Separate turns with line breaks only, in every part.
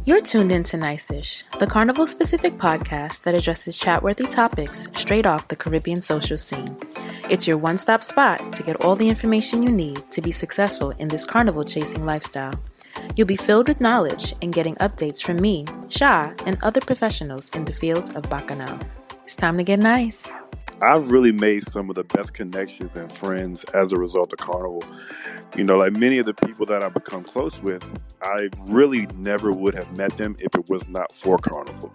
You're tuned in to Nice-ish, the Carnival-specific podcast that addresses chat-worthy topics straight off the Caribbean social scene. It's your one-stop spot to get all the information you need to be successful in this carnival-chasing lifestyle. You'll be filled with knowledge and getting updates from me, Sha, and other professionals in the field of Bacchanal. It's time to get nice.
I've really made some of the best connections and friends as a result of Carnival. You know, like many of the people that I've become close with, I really never would have met them if it was not for Carnival.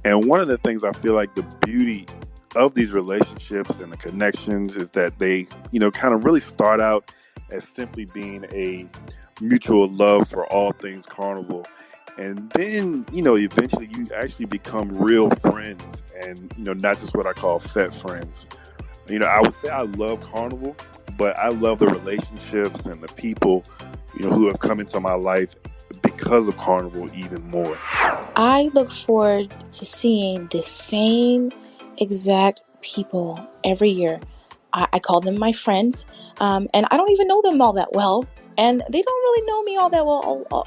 And one of the things I feel like the beauty of these relationships and the connections is that they, kind of really start out as simply being a mutual love for all things Carnival. And then, eventually you actually become real friends and, not just what I call fet friends. I would say I love Carnival, but I love the relationships and the people, who have come into my life because of Carnival even more.
I look forward to seeing the same exact people every year. I call them my friends, and I don't even know them all that well. And they don't really know me all that well,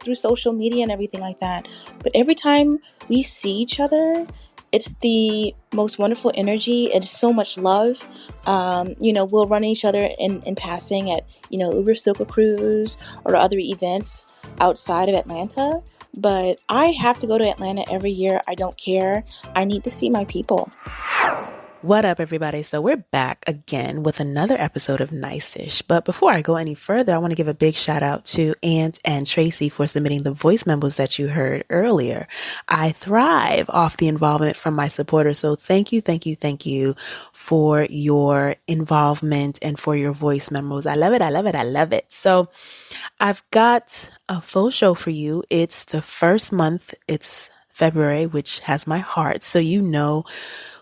through social media and everything like that. But every time we see each other, it's the most wonderful energy. It's so much love. We'll run each other in passing at, Uber Soca Cruise or other events outside of Atlanta. But I have to go to Atlanta every year. I don't care. I need to see my people.
What up, everybody? So we're back again with another episode of Nice-ish. But before I go any further, I want to give a big shout out to Ant and Tracey for submitting the voice memos that you heard earlier. I thrive off the involvement from my supporters. So thank you for your involvement and for your voice memos. I love it. So I've got a full show for you. It's the first month. It's February, which has my heart. So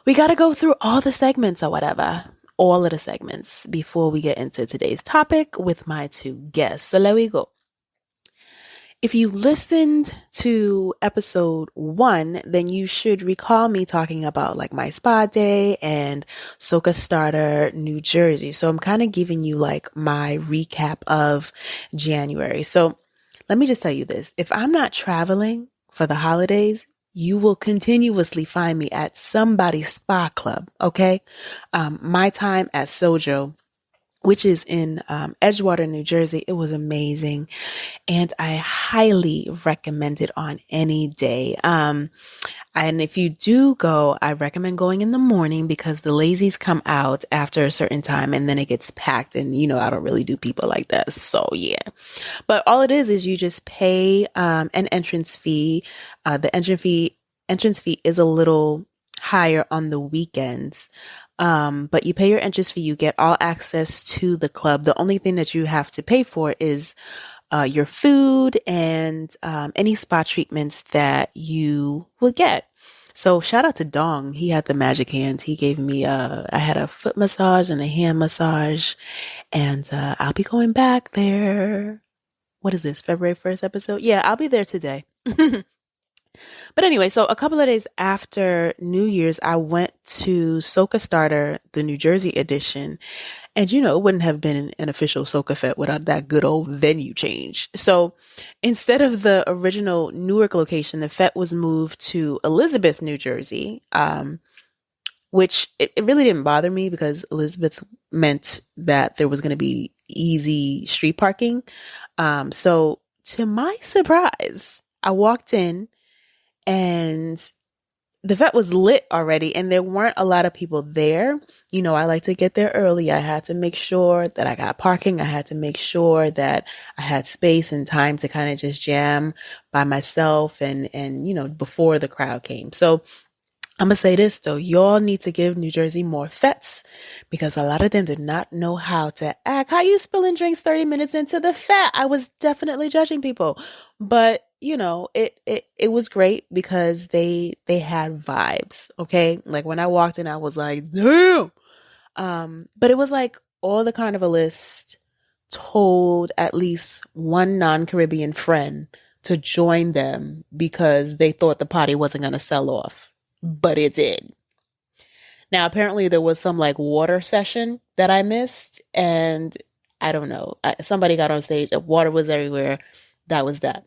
we got to go through all the segments or whatever, all of the segments before we get into today's topic with my two guests. So let we go. If you listened to episode 1, then you should recall me talking about like my spa day and Soca Starter New Jersey. So I'm kind of giving you like my recap of January. So let me just tell you this. If I'm not traveling for the holidays, you will continuously find me at somebody's spa club, okay? My time at Sojo, which is in Edgewater, New Jersey, it was amazing. And I highly recommend it on any day. And if you do go, I recommend going in the morning because the lazies come out after a certain time and then it gets packed. And, I don't really do people like that. So, yeah. But all it is you just pay an entrance fee. The entrance fee is a little higher on the weekends. But you pay your entrance fee, you get all access to the club. The only thing that you have to pay for is your food and any spa treatments that you will get. So shout out to Dong. He had the magic hands. He gave me I had a foot massage and a hand massage, and I'll be going back there. What is this, February 1st episode? Yeah, I'll be there today. But anyway, so a couple of days after New Year's, I went to Soca Starter, the New Jersey edition. And, it wouldn't have been an official Soca Fete without that good old venue change. So instead of the original Newark location, the Fete was moved to Elizabeth, New Jersey, which it really didn't bother me because Elizabeth meant that there was going to be easy street parking. So to my surprise, I walked in and the Fete was lit already and there weren't a lot of people there. I like to get there early. I had to make sure that I got parking. I had to make sure that I had space and time to kind of just jam by myself and before the crowd came. So I'm going to say this though, y'all need to give New Jersey more Fetes because a lot of them did not know how to act. How you spilling drinks 30 minutes into the Fete? I was definitely judging people, but it was great because they had vibes. Okay. Like when I walked in, I was like, damn. But it was like all the carnivalists told at least one non-Caribbean friend to join them because they thought the party wasn't going to sell off, but it did. Now, apparently there was some like water session that I missed and I don't know. Somebody got on stage. Water was everywhere. That was that.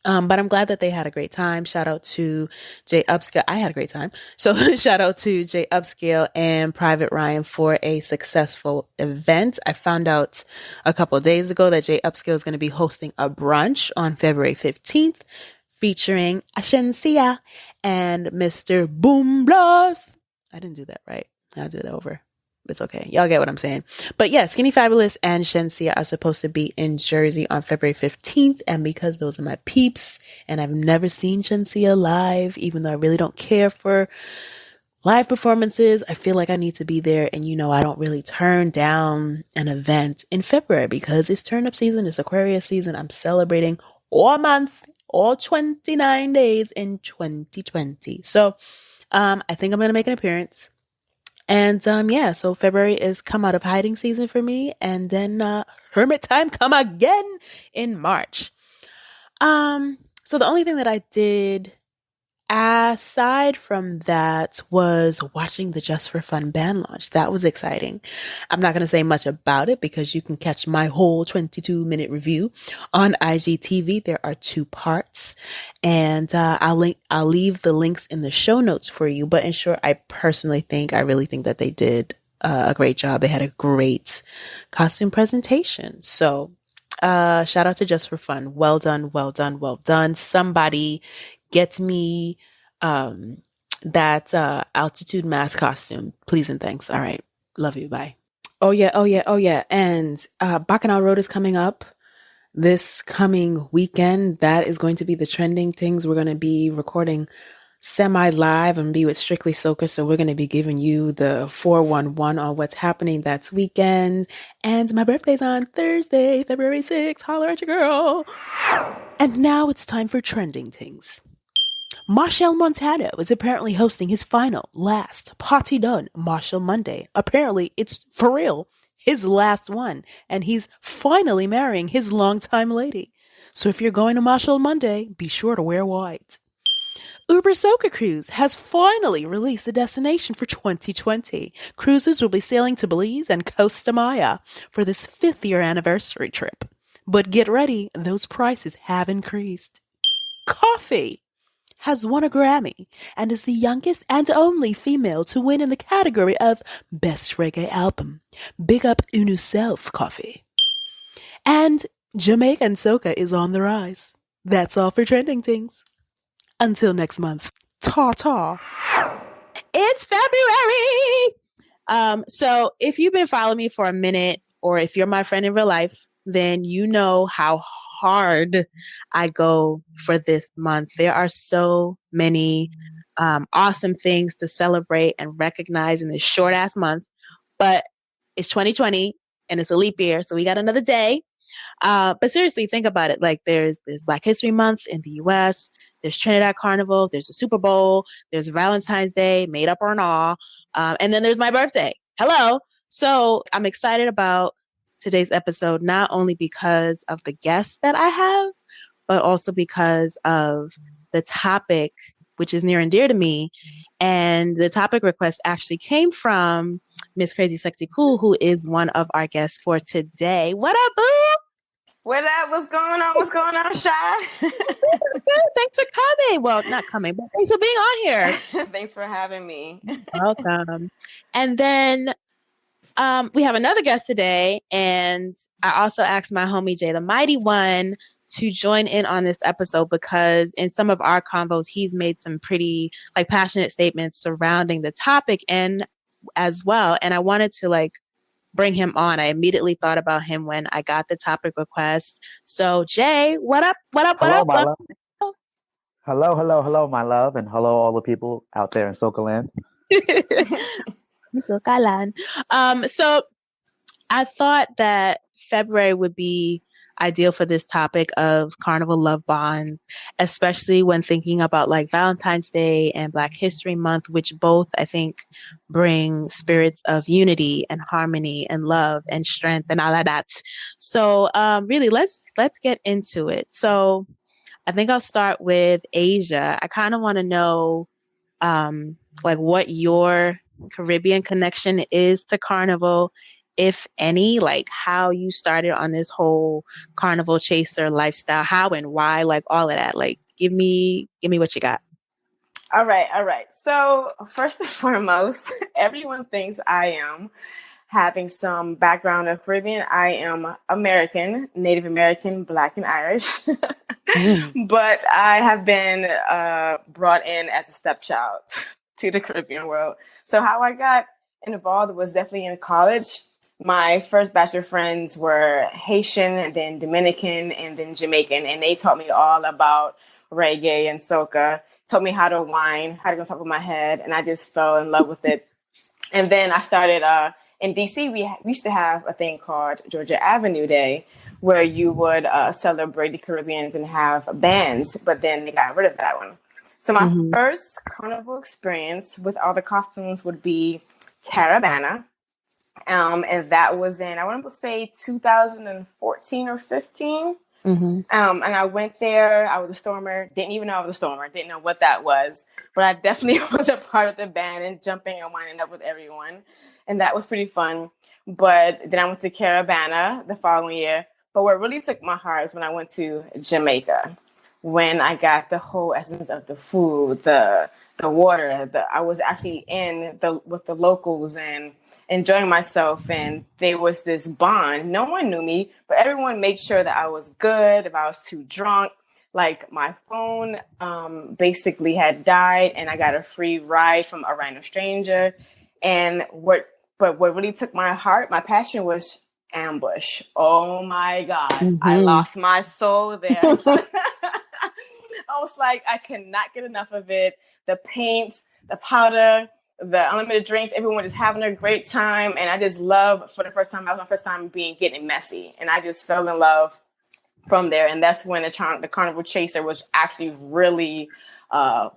But I'm glad that they had a great time. Shout out to Jay Upscale. I had a great time. So shout out to Jay Upscale and Private Ryan for a successful event. I found out a couple of days ago that Jay Upscale is going to be hosting a brunch on February 15th featuring Ashensia and Mr. Boom Blast. I didn't do that right. I'll do that over. It's okay. Y'all get what I'm saying. But yeah, Skinny Fabulous and Shensia are supposed to be in Jersey on February 15th. And because those are my peeps, and I've never seen Shensia live, even though I really don't care for live performances, I feel like I need to be there. And I don't really turn down an event in February because it's turn up season, it's Aquarius season. I'm celebrating all month, all 29 days in 2020. So I think I'm going to make an appearance. And so February is come out of hiding season for me, and then hermit time come again in March. So the only thing that I did aside from that was watching the Just for Fun band launch. That was exciting. I'm not going to say much about it because you can catch my whole 22-minute review on IGTV. There are 2 parts, and I'll leave the links in the show notes for you. But in short, I really think that they did a great job. They had a great costume presentation. So shout out to Just for Fun. Well done, well done, well done. Somebody get me that altitude mask costume, please and thanks. All right, love you, bye. Oh yeah. And Bacchanal Road is coming up this coming weekend. That is going to be the trending things. We're going to be recording semi-live and be with Strictly Soca, so we're going to be giving you the 411 on what's happening that's weekend. And my birthday's on Thursday, February 6th. Holler at your girl. And now it's time for trending things. Machel Montano is apparently hosting his last Party Done Machel Monday. Apparently, it's for real, his last one, and he's finally marrying his longtime lady. So if you're going to Machel Monday, be sure to wear white. Uber Soca Cruise has finally released the destination for 2020. Cruisers will be sailing to Belize and Costa Maya for this 5th year anniversary trip. But get ready, those prices have increased. Coffee has won a Grammy and is the youngest and only female to win in the category of Best Reggae Album. Big up Unu Self, Coffee. And Jamaican Soca is on the rise. That's all for Trending Things. Until next month. Ta-ta. It's February! So if you've been following me for a minute, or if you're my friend in real life, then you know how hard I go for this month. There are so many awesome things to celebrate and recognize in this short ass month, but it's 2020 and it's a leap year, so we got another day. But seriously, think about it. Like there's Black History Month in the US, there's Trinidad Carnival, there's the Super Bowl, there's Valentine's Day, made up or not, and then there's my birthday. Hello. So I'm excited about today's episode, not only because of the guests that I have, but also because of the topic, which is near and dear to me. And the topic request actually came from Miss Crazy Sexy Cool, who is one of our guests for today. What up, boo?
What up? What's going on? What's going on, Shy?
Thanks for coming. Well, not coming, but thanks for being on here.
Thanks for having me.
Welcome. And then we have another guest today, and I also asked my homie Jay the Mighty One to join in on this episode because in some of our convos, he's made some pretty passionate statements surrounding the topic and as well. And I wanted to bring him on. I immediately thought about him when I got the topic request. So Jay, what up? What up? What
Hello,
up?
my love. Hello, my love, and hello, all the people out there in Soca land.
So I thought that February would be ideal for this topic of Carnival Love Bond, especially when thinking about Valentine's Day and Black History Month, which both I think bring spirits of unity and harmony and love and strength and all of that. So really, let's get into it. So I think I'll start with Asia. I kind of want to know what your Caribbean connection is to Carnival, if any, like how you started on this whole carnival chaser lifestyle, how and why, like all of that. Like give me what you got.
All right, all right. So, first and foremost, everyone thinks I am having some background of Caribbean. I am American, Native American, Black, and Irish.
Mm.
But I have been brought in as a stepchild to the Caribbean world. So, how I got involved was definitely in college. My first batch of friends were Haitian, and then Dominican, and then Jamaican, and they taught me all about reggae and soca. Taught me how to whine, how to go on top of my head, and I just fell in love with it. And then I started in DC. We used to have a thing called Georgia Avenue Day, where you would celebrate the Caribbeans and have bands. But then they got rid of that one. So my
Mm-hmm.
first carnival experience with all the costumes would be Caravana. And that was in, I want to say 2014 or 15.
Mm-hmm.
And I went there. I was a stormer. Didn't even know I was a stormer. Didn't know what that was. But I definitely was a part of the band and jumping and winding up with everyone. And that was pretty fun. But then I went to Caravana the following year. But what really took my heart was when I went to Jamaica. When I got the whole essence of the food, the water. I was actually in the with the locals and enjoying myself, and there was this bond. No one knew me, but everyone made sure that I was good. If I was too drunk, like my phone basically had died, and I got a free ride from a random stranger. And what really took my heart, my passion was ambush. Oh my God, I
Mm-hmm.
lost my soul there. I was like, I cannot get enough of it. The paint, the powder, the unlimited drinks, everyone is having a great time. And I just love, for the first time, that was my first time getting messy. And I just fell in love from there. And that's when the Carnival Chaser was actually really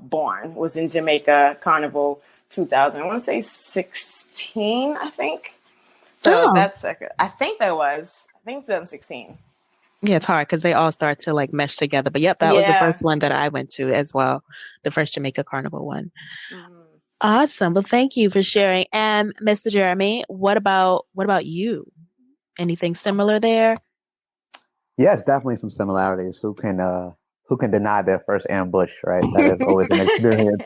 born, was in Jamaica Carnival 2000. I want to say 16, I think. So
Oh.
that's, I think 2016.
Yeah, it's hard because they all start to like mesh together. But yep, that was the
Yeah.
first one that I went to as well, the first Jamaica Carnival one.
Mhm.
Awesome. Well, thank you for sharing. And Mr. Jeremy, what about you? Anything similar there?
Yes, definitely some similarities. Who can deny their first ambush, right? That is always an experience.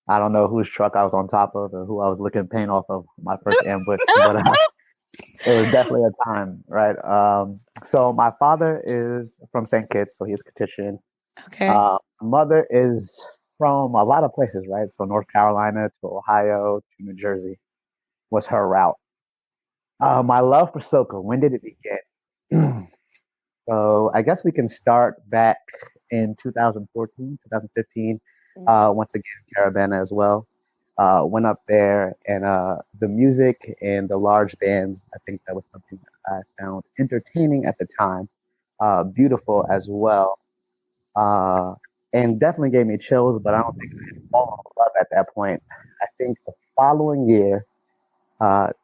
I don't know whose truck I was on top of or who I was licking paint off of my first ambush, but it was definitely a time, right? So my father is from St. Kitts, so he's Kittian.
Okay.
Mother is from a lot of places, right? So North Carolina to Ohio to New Jersey was her route. My love for soca, when did it begin? So I guess we can start back in 2014, 2015. Once again, Caravana as well. Went up there and the music and the large bands, I think that was something that I found entertaining at the time, beautiful as well, uh, and definitely gave me chills, but I don't think I had fallen in love at that point. I think the following year,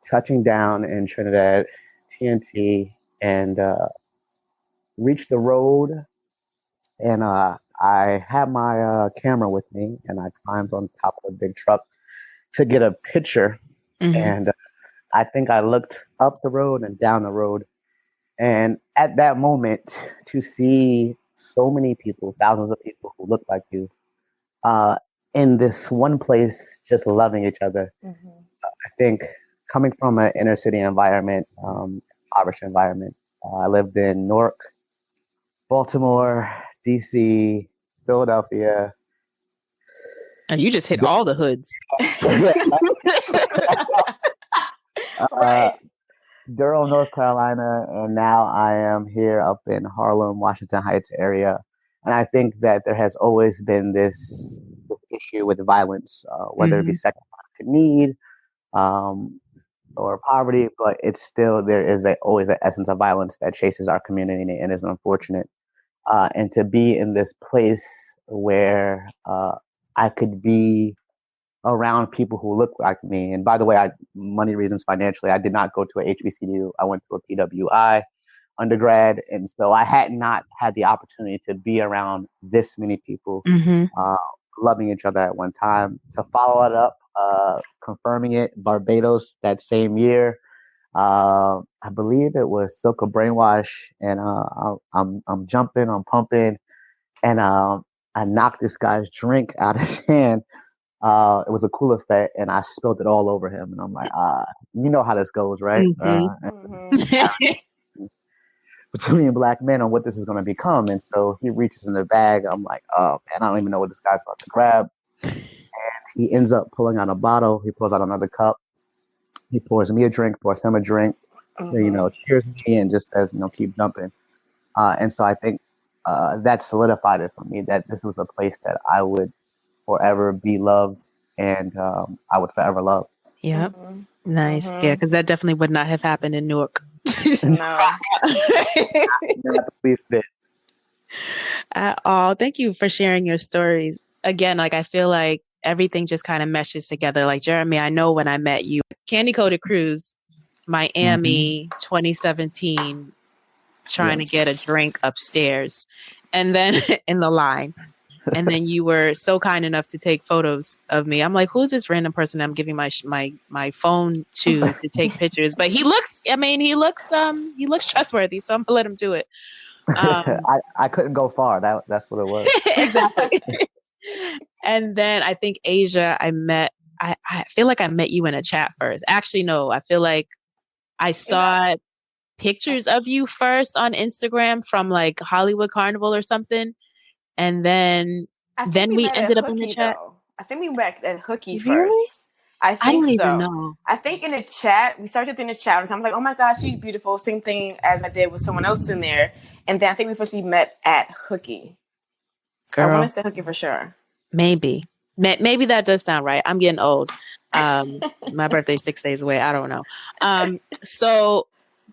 touching down in Trinidad, TNT, and reached the road, and I had my camera with me, and I climbed on top of a big truck to get a picture.
Mm-hmm.
And I think I looked up the road and down the road. And at that moment, to see so many people, thousands of people who look like you, uh, in this one place, just loving each other,
Mhm.
I think coming from an inner city environment, impoverished environment, I lived in Newark, Baltimore, DC, Philadelphia.
And you just hit all the hoods.
uh,
Right.
Durham, North Carolina, and now I am here up in Harlem, Washington Heights area. And I think that there has always been this issue with violence, whether it be
Mm-hmm.
second to need um, or poverty, but it's still there is always an essence of violence that chases our community and is unfortunate. And to be in this place where I could be around people who look like me. And by the way, money reasons financially, I did not go to a HBCU. I went to a PWI undergrad, and so I had not had the opportunity to be around this many people
Mm-hmm.
uh, loving each other at one time. To follow it up, confirming it, Barbados that same year. I believe it was Soca Brainwash, and I'm jumping, I'm pumping, and I knocked this guy's drink out of his hand. It was a cool effect, and I spilled it all over him. And I'm like, you know how this goes, right? Between black men on what this is going to become. And so he reaches in the bag. I'm like, oh man, I don't even know what this guy's about to grab. He ends up pulling out a bottle. He pulls out another cup. He pours me a drink, pours him a drink. Cheers me and just says, keep jumping. And so I think that solidified it for me that this was a place that I would forever be loved and I would forever love.
Yep. Nice. Yeah, because that definitely would not have happened in Newark.
No.
Not the least bit.
At all. Thank you for sharing your stories. Again, like I feel like everything just kind of meshes together. Like Jeremy, I know when I met you, Candy Coated Cruise, Miami, 2017, trying to get a drink upstairs, and then in the line. And then you were so kind enough to take photos of me. I'm like, who's this random person I'm giving my phone to take pictures? But he looks trustworthy, so I'm gonna let him do it.
I couldn't go far. That's what it was.
Exactly. And then I think Asia, I feel like I met you in a chat first. Actually, no, I feel like I saw pictures of you first on Instagram from like Hollywood Carnival or something. And then we ended up in the chat.
Though. I think we met at Hookie
really?
first. I think
don't
so.
Even know.
I think in the chat, we started in the chat, and I'm like, oh my gosh, she's beautiful. Same thing as I did with someone else in there. And then I think we first met at Hookie.
Girl.
I want to say Hookie for sure.
Maybe that does sound right. I'm getting old. My birthday's 6 days away. I don't know.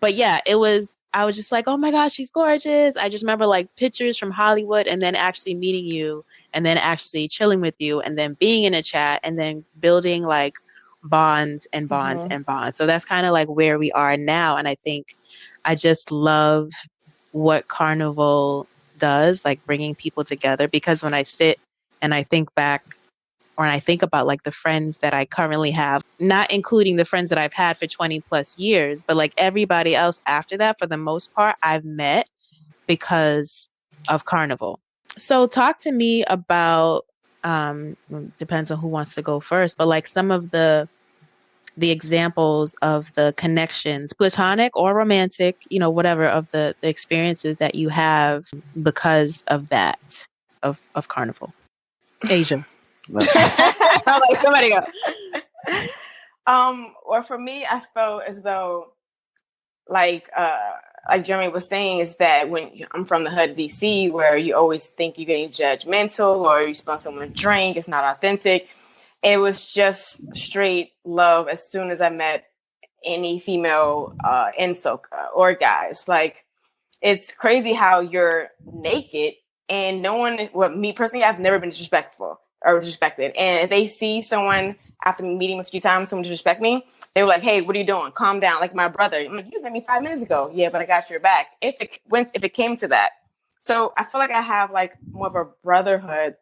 But yeah, I was just like, oh my gosh, she's gorgeous. I just remember like pictures from Hollywood and then actually meeting you and then actually chilling with you and then being in a chat and then building like bonds and bonds and bonds. So that's kind of like where we are now. And I think I just love what Carnival does, like bringing people together, because when I sit and I think back or I think about like the friends that I currently have, not including the friends that I've had for 20 plus years, but like everybody else after that, for the most part, I've met because of Carnival. So talk to me about, depends on who wants to go first, but like some of the examples of the connections, platonic or romantic, whatever, of the experiences that you have because of that, of Carnival. Asia. I'm like, somebody go.
Or for me, I felt as though like Jeremy was saying, is that when I'm from the hood of DC, where you always think you're getting judgmental or you spunk someone a drink, it's not authentic. It was just straight love as soon as I met any female in Soca or guys. Like, it's crazy how you're naked and no one, me personally, I've never been disrespectful or disrespected. And if they see someone after meeting a few times, someone disrespect me, they were like, hey, what are you doing? Calm down. Like my brother. I'm like, you just met me 5 minutes ago. Yeah, but I got your back. If it came to that. So I feel like I have like more of a brotherhood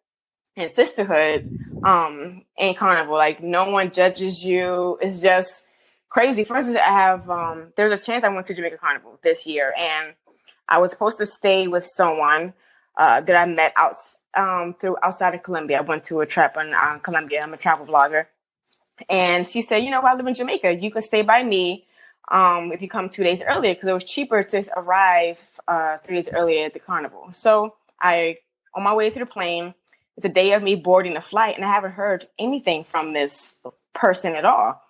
and sisterhood in Carnival. Like no one judges you. It's just crazy. For instance, I have there's a chance I went to Jamaica Carnival this year, and I was supposed to stay with someone that I met through outside of Colombia. I went to a trip in Colombia. I'm a travel vlogger. And she said, I live in Jamaica. You can stay by me if you come 2 days earlier, because it was cheaper to arrive 3 days earlier at the Carnival. So on my way to the plane, it's the day of me boarding the flight, and I haven't heard anything from this person at all.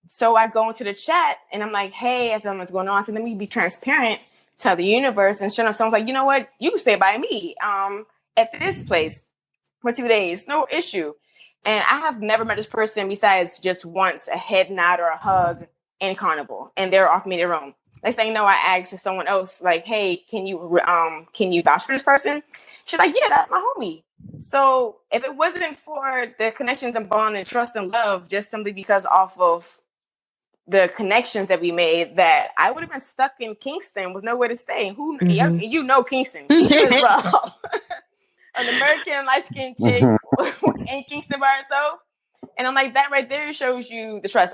So I go into the chat, and I'm like, hey, I don't know what's going on. So let me be transparent, tell the universe. And sure enough, someone's like, you know what? You can stay by me at this place for 2 days. No issue. And I have never met this person besides just once a head nod or a hug in Carnival, and they're offering me their room. Next thing you know, I asked someone else, like, "Hey, can you vouch for this person?" She's like, "Yeah, that's my homie." So if it wasn't for the connections and bond and trust and love, just simply because off of the connections that we made, that I would have been stuck in Kingston with nowhere to stay. Kingston is rough. An American light-skinned chick in Kingston by herself. And I'm like, that right there shows you the trust.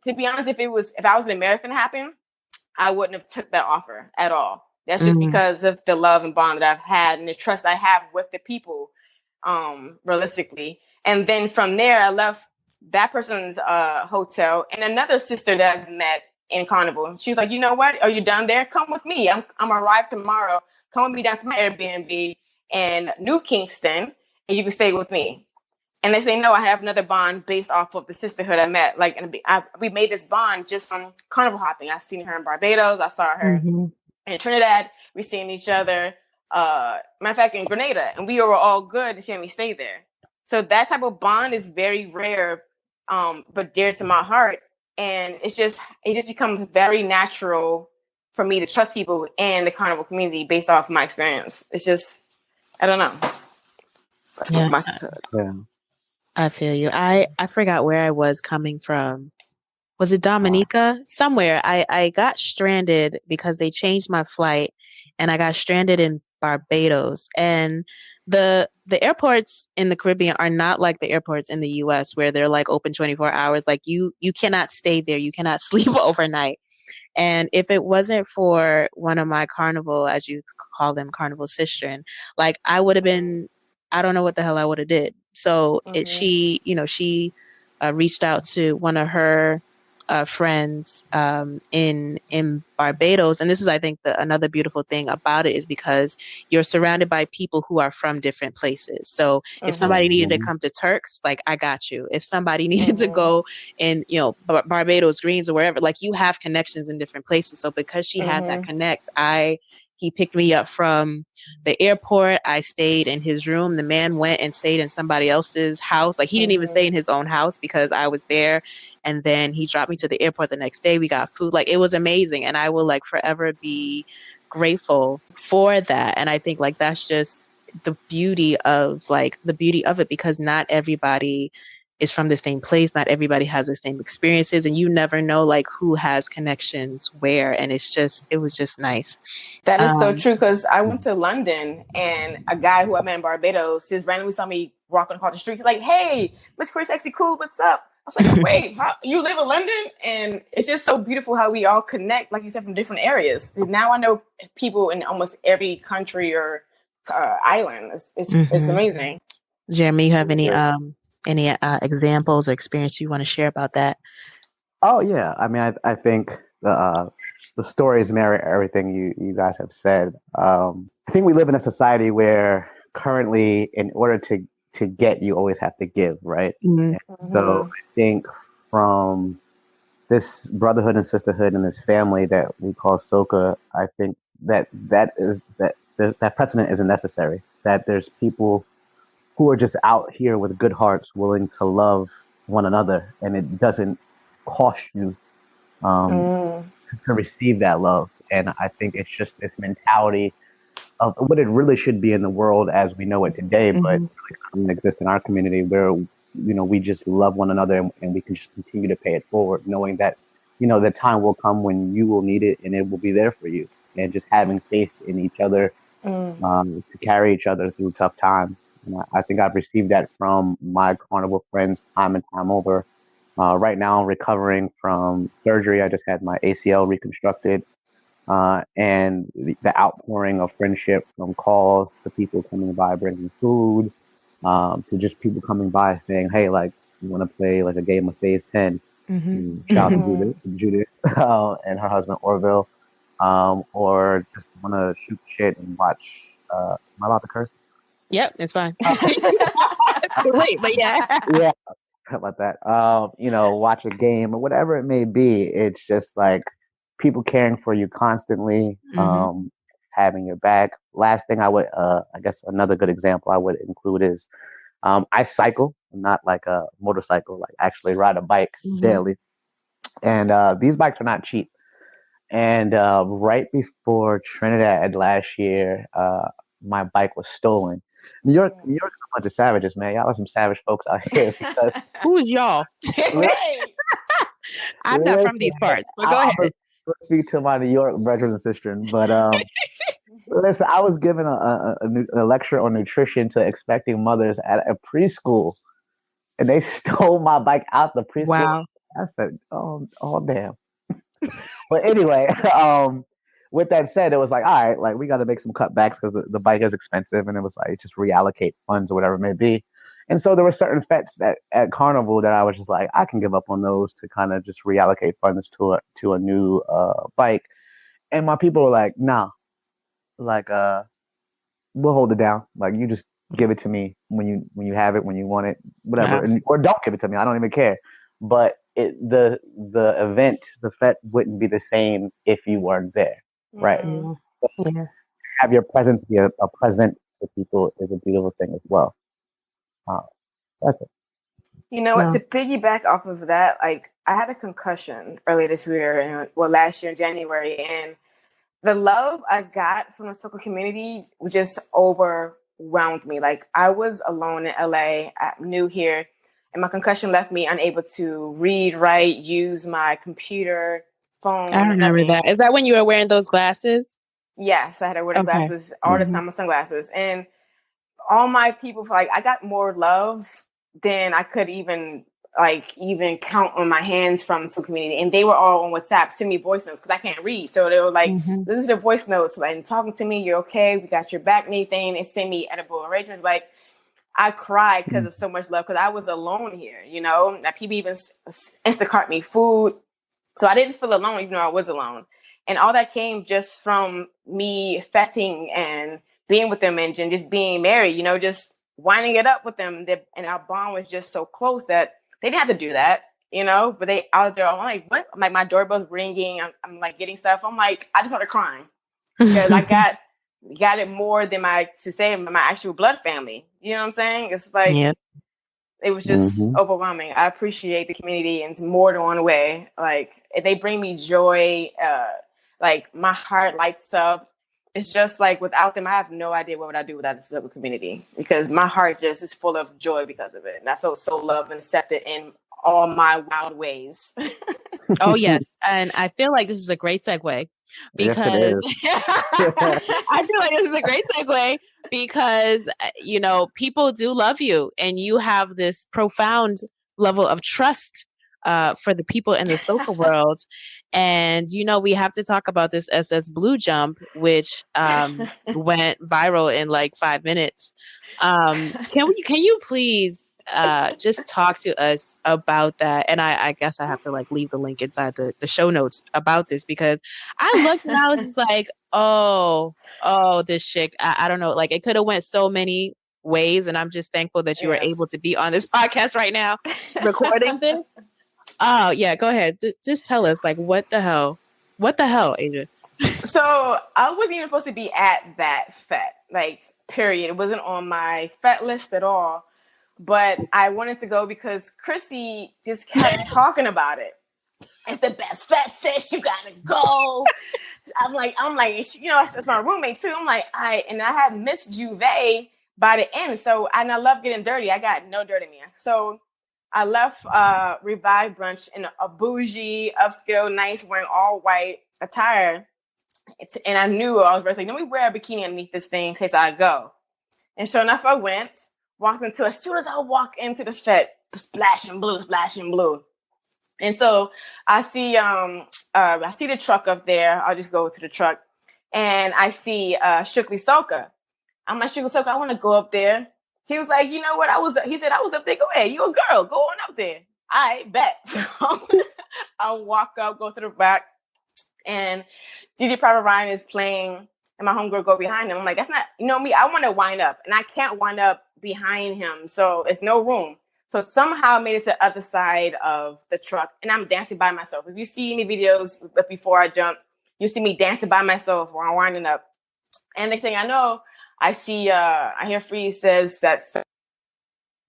to be honest, if I was an American happen, I wouldn't have took that offer at all. That's just because of the love and bond that I've had and the trust I have with the people, realistically. And then from there, I left that person's hotel, and another sister that I've met in Carnival. She was like, you know what? Are you done there? Come with me. I'm arrived tomorrow. Come with me down to my Airbnb in New Kingston, and you can stay with me. And they say, no, I have another bond based off of the sisterhood I met. Like, and we made this bond just from carnival hopping. I seen her in Barbados. I saw her in Trinidad. We seen each other. Matter of fact, in Grenada, and we were all good. And she had me stay there. So that type of bond is very rare, but dear to my heart. And it just becomes very natural for me to trust people in the carnival community based off my experience. It's just, I don't know. That's
Yeah.
my sisterhood.
Yeah.
I feel you. I forgot where I was coming from. Was it Dominica? Somewhere. I got stranded because they changed my flight, and I got stranded in Barbados. And the airports in the Caribbean are not like the airports in the US where they're like open 24 hours. Like you cannot stay there. You cannot sleep overnight. And if it wasn't for one of my carnival, as you call them, carnival sistren, like I would have been, I don't know what the hell I would have did. So she reached out to one of her friends in Barbados, and this is, I think, another beautiful thing about it is because you're surrounded by people who are from different places. So if somebody needed to come to Turks, like I got you. If somebody needed to go in, Barbados, Greens, or wherever, like you have connections in different places. So because she had that connect, he picked me up from the airport. I stayed in his room. The man went and stayed in somebody else's house. Like he didn't even stay in his own house because I was there. And then he dropped me to the airport the next day. We got food. Like it was amazing. And I will like forever be grateful for that. And I think like that's just the beauty of it, because not everybody is from the same place. Not everybody has the same experiences, and you never know like who has connections where. And it was just nice.
That is so true, because I went to London, and a guy who I met in Barbados just randomly saw me walking across the street. He's like, "Hey, Miss Chris, sexy cool, what's up?" I was like, "Wait, you live in London?" And it's just so beautiful how we all connect, like you said, from different areas. Now I know people in almost every country or island. It's amazing.
Jeremy, you have any examples or experience you want to share about that?
Oh yeah, I mean, I think the stories mirror everything you guys have said. I think we live in a society where currently, in order to get, you always have to give, right? So I think from this brotherhood and sisterhood and this family that we call Soca, I think that precedent isn't necessary. That there's people who are just out here with good hearts, willing to love one another, and it doesn't cost you to receive that love. And I think it's just this mentality of what it really should be in the world as we know it today, but it doesn't exist in our community, where we just love one another, and we can just continue to pay it forward, knowing that the time will come when you will need it, and it will be there for you, and just having faith in each other to carry each other through tough times. And I think I've received that from my carnival friends time and time over. Right now, I'm recovering from surgery. I just had my ACL reconstructed. And the outpouring of friendship, from calls to people coming by bringing food, to just people coming by saying, "Hey, like, you want to play like a game of Phase 10?" Shout out to Judith and her husband Orville, or just want to shoot shit and watch. Am I allowed to curse?
Yep, it's fine. Too late, but yeah.
Yeah, how about that? Watch a game or whatever it may be. It's just like people caring for you constantly, having your back. Last thing I would, I guess another good example I would include is, I cycle, not like a motorcycle, like actually ride a bike daily. And these bikes are not cheap. And right before Trinidad last year, my bike was stolen. New York's a bunch of savages, man. Y'all are some savage folks out here.
Who's y'all?
Right.
I'm not from these parts, but go ahead.
I'll speak to my New York brothers and sisters, but listen, I was given a lecture on nutrition to expecting mothers at a preschool, and they stole my bike out the preschool.
Wow.
I said, oh damn. But anyway, with that said, it was like, all right, like we got to make some cutbacks because the bike is expensive, and it was like just reallocate funds or whatever it may be. And so there were certain fets at Carnival that I was just like, I can give up on those to kind of just reallocate funds to a new bike. And my people were like, nah, like we'll hold it down. Like you just give it to me when you have it, when you want it, whatever, or don't give it to me. I don't even care. But the event, the fete wouldn't be the same if you weren't there, right?
Mm.
So
Yeah.
have your presence be a present to people is a beautiful thing as well. Uh, that's it.
You know what?
No.
To piggyback off of that, like I had a concussion earlier this year, and well, last year in January, and the love I got from the Soca community just overwhelmed me. Like I was alone in LA, I'm new here, and my concussion left me unable to read, write, use my computer,
I
phone,
remember
nothing.
that. Is that when you were wearing those glasses?
Yes, I had to wear the
Okay.
glasses all the
Hmm.
time, my sunglasses, and all my people, like I got more love than I could even count on my hands from the community, and they were all on WhatsApp, send me voice notes because I can't read. So they were like,
Hmm.
"This is the voice notes, like talking to me. You're okay. We got your back, anything." And send me edible arrangements. Like I cried because
Mm.
of so much love because I was alone here. You know, that people even Instacart me food, so I didn't feel alone, even though I was alone. And all that came just from me fetting and being with them and just being married, you know, just winding it up with them. And our bond was just so close that they didn't have to do that, you know, but they out there. I'm like, what? I'm like, my doorbell's ringing. I'm like getting stuff. I'm like, I just started crying because I got it more than my actual blood family. You know what I'm saying? It's like,
Yeah.
it was just
Mm-hmm.
overwhelming. I appreciate the community in more than one way. Like they bring me joy. Like my heart lights up. It's just like without them, I have no idea what would I do without the civil community because my heart just is full of joy because of it, and I feel so loved and accepted in all my wild ways.
Oh, yes. And I feel like this is a great segue
Yes, it
because
is.
I feel like this is a great segue because, people do love you and you have this profound level of trust for the people in the soca world. And, we have to talk about this SS Blue Jump, which went viral in like 5 minutes. Can you please just talk to us about that? And I guess I have to like leave the link inside the show notes about this because I looked and I was just like, this chick, I don't know, like it could have went so many ways, and I'm just thankful that you were
Yes.
able to be on this podcast right now recording this. Oh yeah, go ahead. Just tell us like what the hell, Asia?
So I wasn't even supposed to be at that fete, like period. It wasn't on my fete list at all. But I wanted to go because Chrissy just kept talking about it. It's the best fete fish. You gotta go. It's my roommate too. I'm like, and I had Miss Juve by the end. So, and I love getting dirty. I got no dirty man. So I left Revive Brunch in a bougie, upscale, nice, wearing all white attire. And I knew I was like, let me wear a bikini underneath this thing in case I go. And sure enough, I walked into, as soon as I walk into the fete, splashing blue. And so I see the truck up there. I'll just go to the truck, and I see Strictly Soca. I'm like, Strictly Soca, I want to go up there. He was like, you know what? He said, I was up there. Go ahead. You a girl. Go on up there. I bet. So I walk up, go to the back, and DJ Private Ryan is playing, and my homegirl go behind him. I'm like, that's not, me. I want to wind up, and I can't wind up behind him, so it's no room. So somehow I made it to the other side of the truck, and I'm dancing by myself. If you see any videos before I jump, you see me dancing by myself while I'm winding up. And next thing I know, I hear Freeze says that,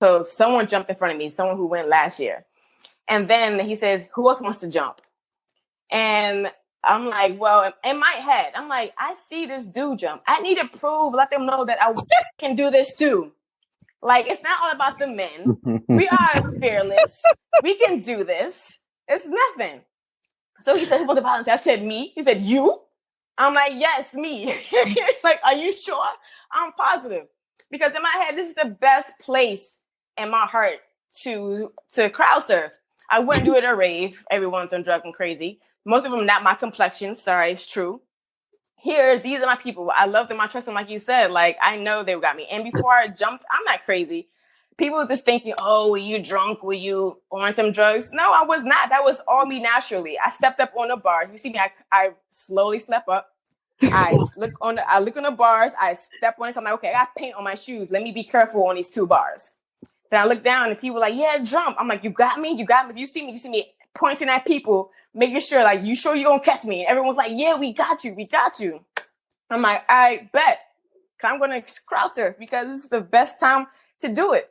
so someone jumped in front of me, someone who went last year. And then he says, who else wants to jump? And I'm like, well, in my head, I'm like, I see this dude jump. I need to let them know that I can do this too. Like, it's not all about the men. We are fearless. We can do this. It's nothing. So he said, who wants to volunteer? I said, me. He said, you? I'm like, yes, me. Like, are you sure? I'm positive. Because in my head, this is the best place in my heart to crowd surf. I wouldn't do it at a rave. Everyone's on drugs and crazy. Most of them not my complexion. Sorry, it's true. Here, these are my people. I love them. I trust them, like you said. Like, I know they got me. And before I jumped, I'm not crazy. People were just thinking, oh, were you drunk? Were you on some drugs? No, I was not. That was all me naturally. I stepped up on the bars. You see me, I slowly step up. I look on the bars. I step on it. I'm like, okay, I got paint on my shoes. Let me be careful on these 2 bars. Then I look down and people are like, yeah, jump. I'm like, you got me? You got me. If you see me pointing at people, making sure, like, you sure you gonna catch me? And everyone's like, yeah, we got you. We got you. I'm like, I bet. I'm going to cross her because this is the best time to do it.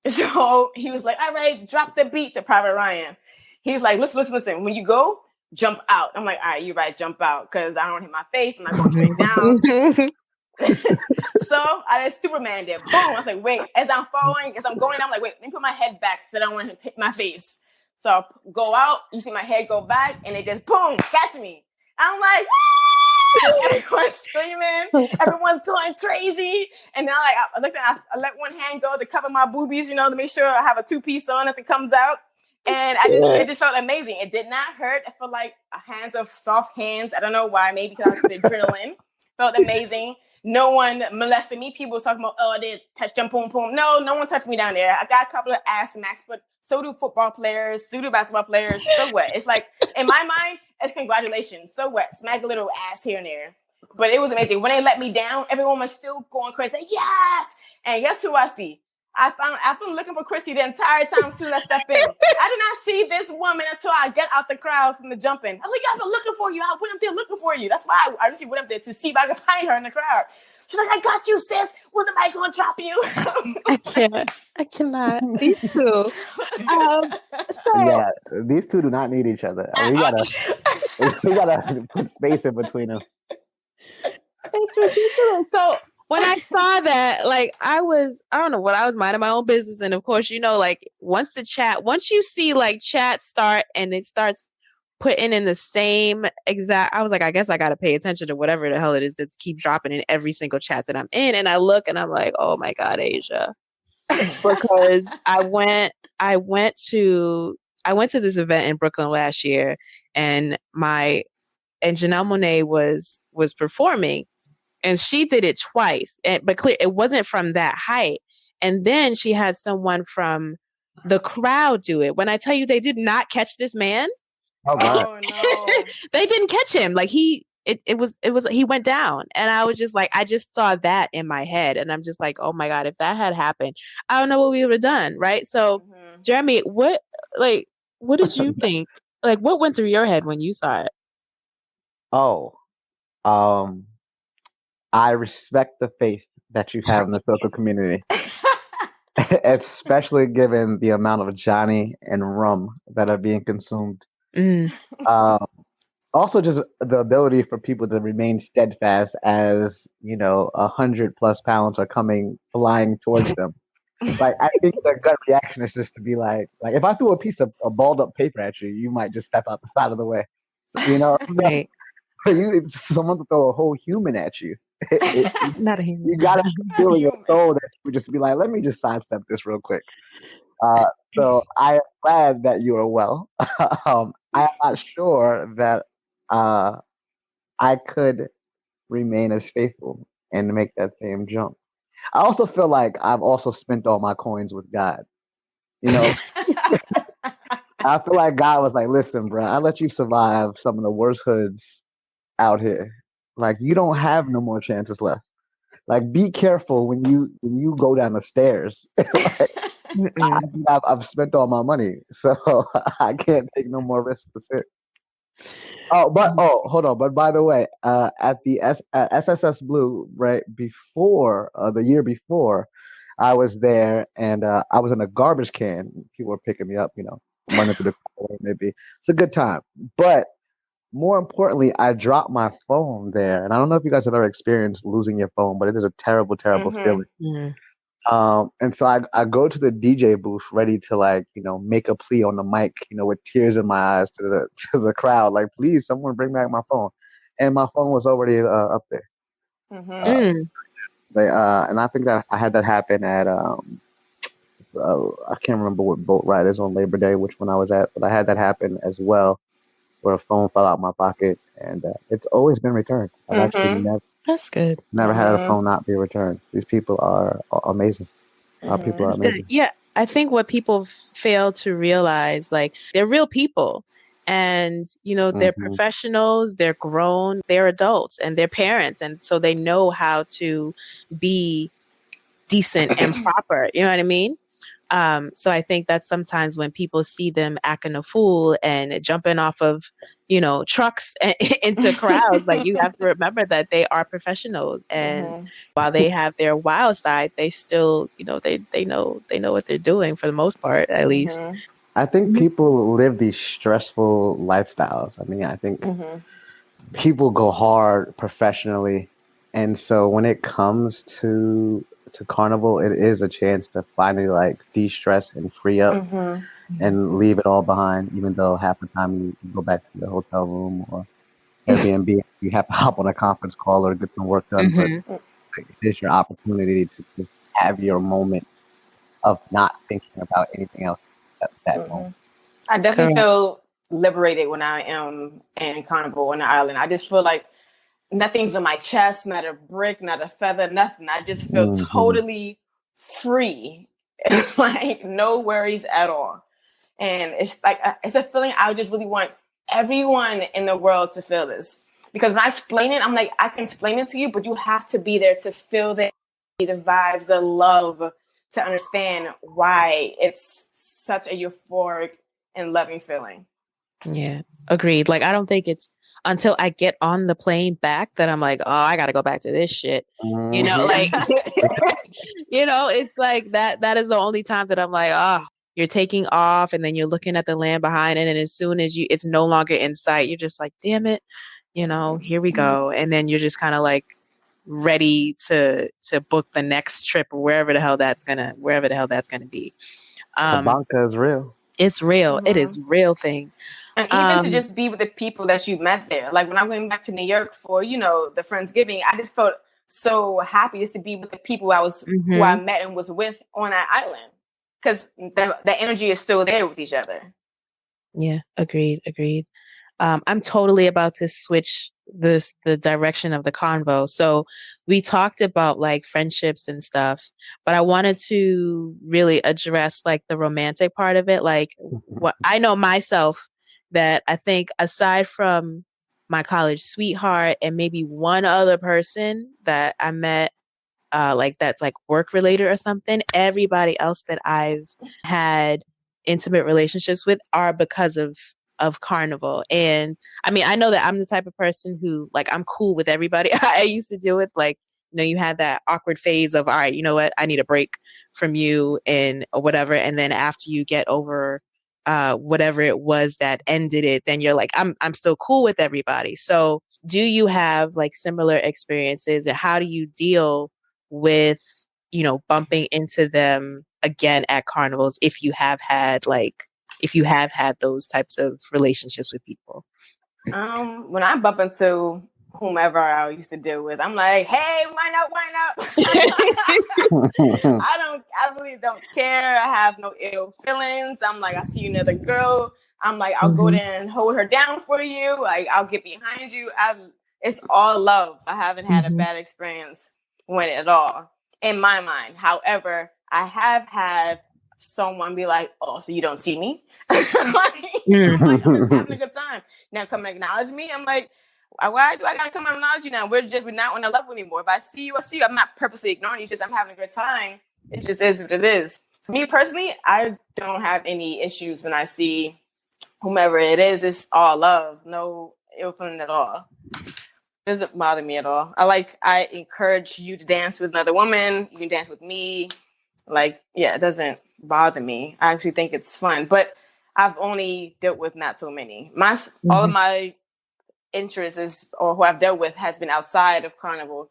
So he was like, all right, drop the beat to Private Ryan. He's like, listen. When you go, jump out. I'm like, all right, you're right, jump out because I don't want to hit my face. I'm not going straight down. So I just Superman there. Boom. I was like, wait, as I'm going, I'm like, wait, let me put my head back so I don't want to hit my face. So I go out, you see my head go back, and they just boom, catch me. I'm like, everyone's screaming, everyone's going crazy, and now like I let one hand go to cover my boobies, to make sure I have a 2-piece on if it comes out, and it just felt amazing. It did not hurt. I felt like hands of soft hands. I don't know why. Maybe because of the adrenaline. Felt amazing. No one molested me. People were talking about, oh, they touch them, boom, boom. No one touched me down there. I got a couple of ass smacks, but so do football players, so do basketball players. So what? It's like, in my mind, it's congratulations. So what? Smack a little ass here and there. But it was amazing. When they let me down, everyone was still going crazy. Like, yes! And guess who I see? I've been looking for Chrissy the entire time as soon as I step in. I did not see this woman until I get out the crowd from the jumping. I was like, I've been looking for you. I went up there looking for you. That's why I actually went up there to see if I could find her in the crowd. She's like, I got you, sis. Was the mic gonna drop you?
I cannot. These two.
Yeah, these two do not need each other. We gotta put space in between them.
It's ridiculous. So when I saw that, like, I don't know what, I was minding my own business. And of course, like, once you see like chat start and it starts putting in the same exact, I was like, I guess I got to pay attention to whatever the hell it is that keeps dropping in every single chat that I'm in. And I look and I'm like, oh my God, Asia. Because I went to this event in Brooklyn last year, and Janelle Monáe was performing, and she did it twice, but clear it wasn't from that height. And then she had someone from the crowd do it. When I tell you they did not catch this man,
oh
no,
they didn't catch him. Like he went down, and I was just like, I just saw that in my head, and I'm just like, oh my God, if that had happened, I don't know what we would have done, right? So, Jeremy, what did you think? Like, what went through your head when you saw it?
Oh, I respect the faith that you have in the Soca community, especially given the amount of Johnny and rum that are being consumed. Also, just the ability for people to remain steadfast as 100+ pounds are coming flying towards them. Like, I think their gut reaction is just to be like if I threw a piece of a balled up paper at you, you might just step out the side of the way.
Right.
For you, someone to throw a whole human at you.
Not a human.
You gotta feel your soul that you would just be like, let me just sidestep this real quick. So I am glad that you are well. I am not sure that I could remain as faithful and make that same jump. I also feel like I've also spent all my coins with God. I feel like God was like, listen, bro, I let you survive some of the worst hoods out here. Like, you don't have no more chances left. Like, be careful when you go down the stairs. I've spent all my money, so I can't take no more risks. That's it. Hold on. But by the way, at the SSS Blue, right before the year before, I was there, and I was in a garbage can. People were picking me up, running through the corridor. Maybe it's a good time, but more importantly, I dropped my phone there, and I don't know if you guys have ever experienced losing your phone, but it is a terrible, terrible feeling. And so I go to the DJ booth ready to make a plea on the mic, with tears in my eyes to the crowd, like, please, someone bring back my phone. And my phone was already up there. And I think that I had that happen at I can't remember what boat ride is on Labor Day, which one I was at, but I had that happen as well, where a phone fell out my pocket, and it's always been returned. I've actually
Mm-hmm.
That's good.
never had a
Mm-hmm.
phone not be returned. These people are amazing. Our people are
Mm-hmm.
That's good.
amazing.
Yeah, I think what people fail to realize, like, they're real people, and they're
Hmm.
professionals, they're grown, they're adults, and they're parents, and so they know how to be decent and proper. You know what I mean? So I think that sometimes when people see them acting a fool and jumping off of, trucks into crowds, like, you have to remember that they are professionals, and
Mm-hmm.
while they have their wild side, they still, they know what they're doing for the most part, at least.
Mm-hmm.
I think
Mhm.
people live these stressful lifestyles. I mean, I think
Mm-hmm.
people go hard professionally, and so when it comes to Carnival, it is a chance to finally like de-stress and free up
Mm-hmm.
and leave it all behind. Even though half the time you go back to the hotel room or Airbnb, you have to hop on a conference call or get some work done. But
Mhm.
like, it is your opportunity to just have your moment of not thinking about anything else at that
Mm-hmm.
moment.
I definitely
Correct.
feel liberated when I am in Carnival on the island. I just feel like nothing's on my chest, not a brick, not a feather, nothing. I just feel
Hmm.
totally free, like no worries at all. And it's like it's a feeling I just really want everyone in the world to feel this. Because when I explain it, I'm like, I can explain it to you, but you have to be there to feel the vibes, the love, to understand why it's such a euphoric and loving feeling.
Yeah, agreed. Like, I don't think it's until I get on the plane back that I'm like, oh, I got to go back to this shit.
Hmm.
Like, it's like that is the only time that I'm like, oh, you're taking off and then you're looking at the land behind it. And as soon as it's no longer in sight, you're just like, damn it, here we go. And then you're just kind of like ready to book the next trip or wherever the hell that's gonna be.
The
Um,
banca is real.
it's real. It is
Mm-hmm.
real thing.
And even to
Um,
just be with the people that you met there. Like when I went back to New York for, the Friendsgiving, I just felt so happy just to be with the people who I
mhm.
met and was with on that island. Because the energy is still there with each other.
Yeah, agreed, agreed. I'm totally about to switch the direction of the convo. So we talked about like friendships and stuff, but I wanted to really address like the romantic part of it. Like, what I know myself, that I think aside from my college sweetheart and maybe one other person that I met, like that's like work related or something, everybody else that I've had intimate relationships with are because of Carnival. And I mean, I know that I'm the type of person who, like, I'm cool with everybody. I used to do it, like, you had that awkward phase of, all right, you know what, I need a break from you and or whatever. And then after you get over whatever it was that ended it, then you're like, I'm still cool with everybody. So do you have like similar experiences, and how do you deal with, bumping into them again at carnivals, if you have had those types of relationships with people?
When I bump into whomever I used to deal with, I'm like, hey, why not? Why not? I really don't care. I have no ill feelings. I'm like, I see another girl. I'm like, I'll go
Hmm.
there and hold her down for you. Like, I'll get behind you. It's all love. I haven't had a
Hmm.
bad experience with it at all, in my mind. However, I have had someone be like, oh, so you don't see me? I'm like, I'm just having a good time. Now come and acknowledge me. I'm like, why do I gotta come and acknowledge you now? We're not on a level anymore. If I see you, I see you. I'm not purposely ignoring you. It's just I'm having a good time. It just is what it is. For me personally, I don't have any issues when I see whomever it is. It's all love, no ill feeling at all. It doesn't bother me at all. I encourage you to dance with another woman. You can dance with me. Like, yeah, it doesn't bother me. I actually think it's fun. But I've only dealt with not so many. All of
Hmm.
my interest is, or who I've dealt with has been outside of Carnival,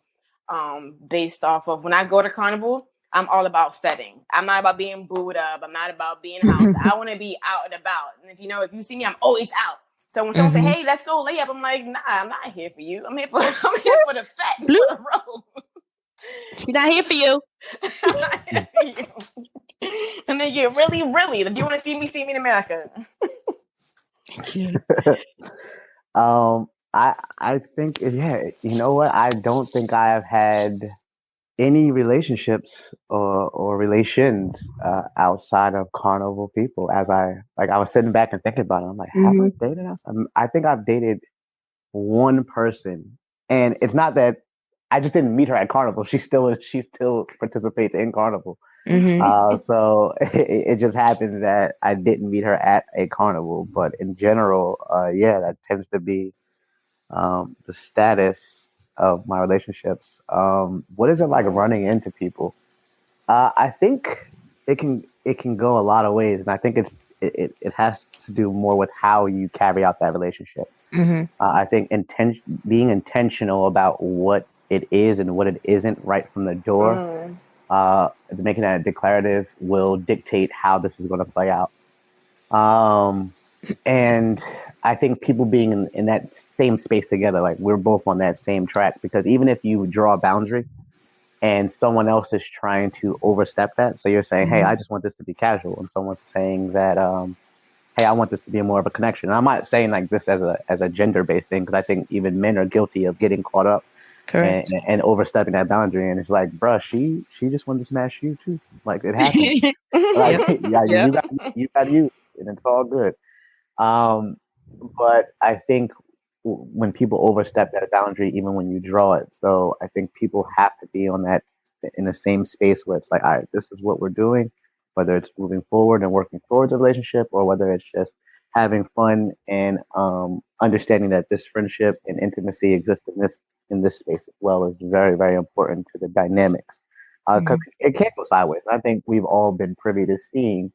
based off of when I go to Carnival, I'm all about fetting. I'm not about being booed up. I'm not about being housed. I want to be out and about. And if you see me, I'm always out. So when someone say,
Hmm.
"Hey, let's go lay up," I'm like, "Nah, I'm not here for you. I'm here for the fet and for
Bloop.
the road."
She's not here for you.
I'm not here for you. And make it really, really. If you want to see me in America.
Thank you.
I think yeah, you know what? I don't think I have had any relationships or relations outside of Carnival people. As I was sitting back and thinking about it, I'm like, have I
Mm-hmm.
dated outside? I think I've dated one person, and it's not that I just didn't meet her at Carnival. She still participates in Carnival.
Mm-hmm.
So it just happened that I didn't meet her at a Carnival, but in general, yeah, that tends to be the status of my relationships. What is it like running into people? I think it can go a lot of ways, and I think it has to do more with how you carry out that relationship.
Mm-hmm.
I think being intentional about what it is and what it isn't right from the door, making that declarative will dictate how this is going to play out. Um, and I think people being in that same space together, like we're both on that same track, because even if you draw a boundary and someone else is trying to overstep that, so you're saying, hey,
Mm-hmm.
I just want this to be casual, and someone's saying that, hey, I want this to be more of a connection. And I'm not saying like this as a gender based thing, because I think even men are guilty of getting caught up
Correct.
and overstepping that boundary. And it's like, bruh, she just wanted to smash you too. Like it happens. Like
Yep.
yeah,
Yep.
you got you, and it's all good. Um, but I think when people overstep that boundary, even when you draw it, so I think people have to be on that in the same space where it's like, all right, this is what we're doing, whether it's moving forward and working towards a relationship, or whether it's just having fun and understanding that this friendship and intimacy exists in this space as well is very very important to the dynamics because
Mhm.
it can't go sideways. I think we've all been privy to seeing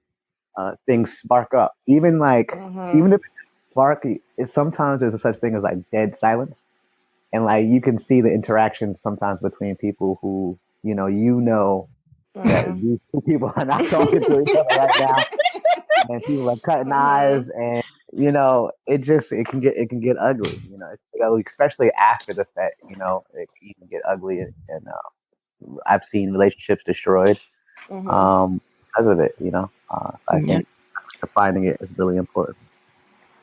things spark up. Even like even if it's spark, sometimes there's a such thing as like dead silence, and like you can see the interactions sometimes between people who that these two people are not talking to each other right now, and people are cutting eyes, and it can get ugly. Especially after the fact. It can even get ugly, and I've seen relationships destroyed because of it. I
Yeah.
think defining it is really important.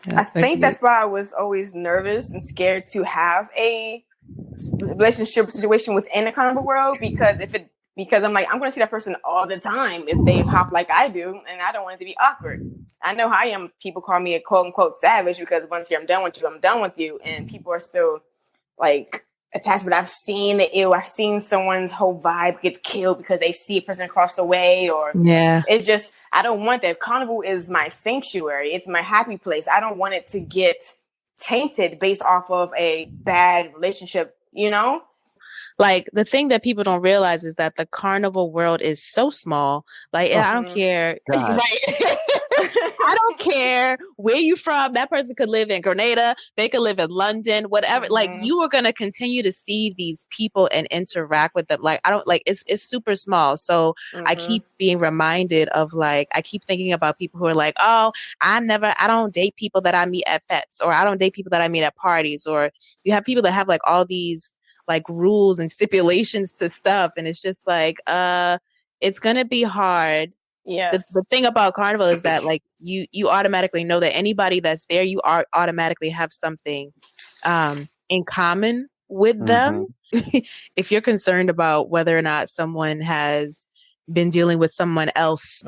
I
Yeah.
think
Agreed.
that's why I was always nervous and scared to have a relationship situation within the carnival world because I'm like I'm going to see that person all the time if they hop like I do, and I don't want it to be awkward. I know how I am. People call me a quote unquote savage because once I'm done with you, I'm done with you, and people are still like attached. But I've seen the ill. I've seen someone's whole vibe get killed because they see a person across the way, or
Yeah.
it's just I don't want that. Carnival is my sanctuary. It's my happy place. I don't want it to get tainted based off of a bad relationship.
Like the thing that people don't realize is that the carnival world is so small. Like
Oh
I don't care,
God.
right? I don't care where you from. That person could live in Grenada. They could live in London, whatever. Like you are going to continue to see these people and interact with them. Like I don't like it's super small. So I keep being reminded of like I keep thinking about people who are like, oh, I don't date people that I meet at fetes, or I don't date people that I meet at parties, or you have people that have like all these like rules and stipulations to stuff, and it's just like it's gonna be hard. The
Yes.
thing about carnival is that like you automatically know that anybody that's there, you are automatically have something in common with
Mm-hmm.
them. If you're concerned about whether or not someone has been dealing with someone else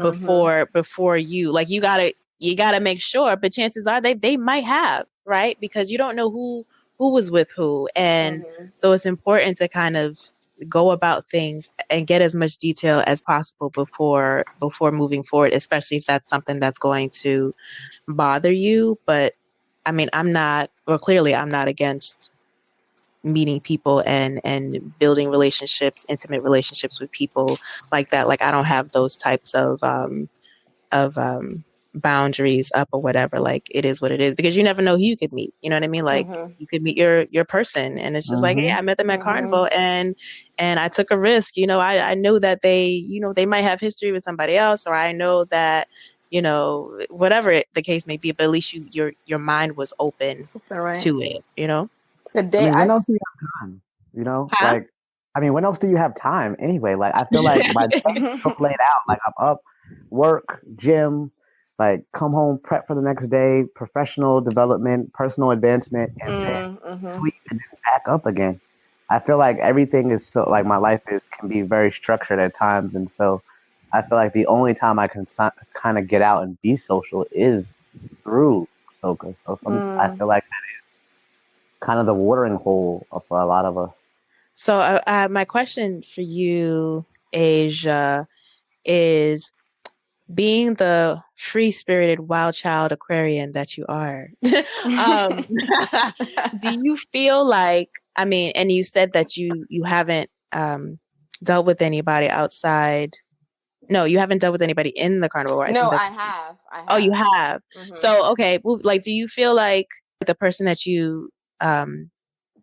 before you, like you gotta make sure, but chances are they might have, right? Because you don't know who was with who. And so it's important to kind of go about things and get as much detail as possible before moving forward, especially if that's something that's going to bother you. But I mean, clearly I'm not against meeting people and building relationships, intimate relationships with people like that. Like I don't have those types of boundaries up or whatever. Like it is what it is, because you never know who you could meet. You know what I mean? Like you could meet your person, and it's just like, hey,
Mm-hmm.
I met them at Carnival, and I took a risk. I know that they might have history with somebody else, or I know that whatever the case may be, but at least your mind was open
Right.
to it.
The
I
day
mean,
I
when else do you have time?
Huh?
Like, I mean, when else do you have time anyway? Like, I feel like my day is so laid out. Like, I'm up. work, gym, like come home, prep for the next day, professional development, personal advancement, and then
Mm-hmm.
sleep and then back up again. I feel like everything is so like my life is can be very structured at times, and so I feel like the only time I can kind of get out and be social is through Soca. So I feel like kind of the watering hole for a lot of us.
So, my question for you, Asia, is being the free-spirited wild child Aquarian that you are, um, do you feel like, I mean, and you said that you haven't dealt with anybody outside. No, you haven't dealt with anybody in the carnival, right? I think
No,
that's.
I have. I
Oh, you
have.
have.
Mm-hmm.
So, okay, well, like, do you feel like the person that you um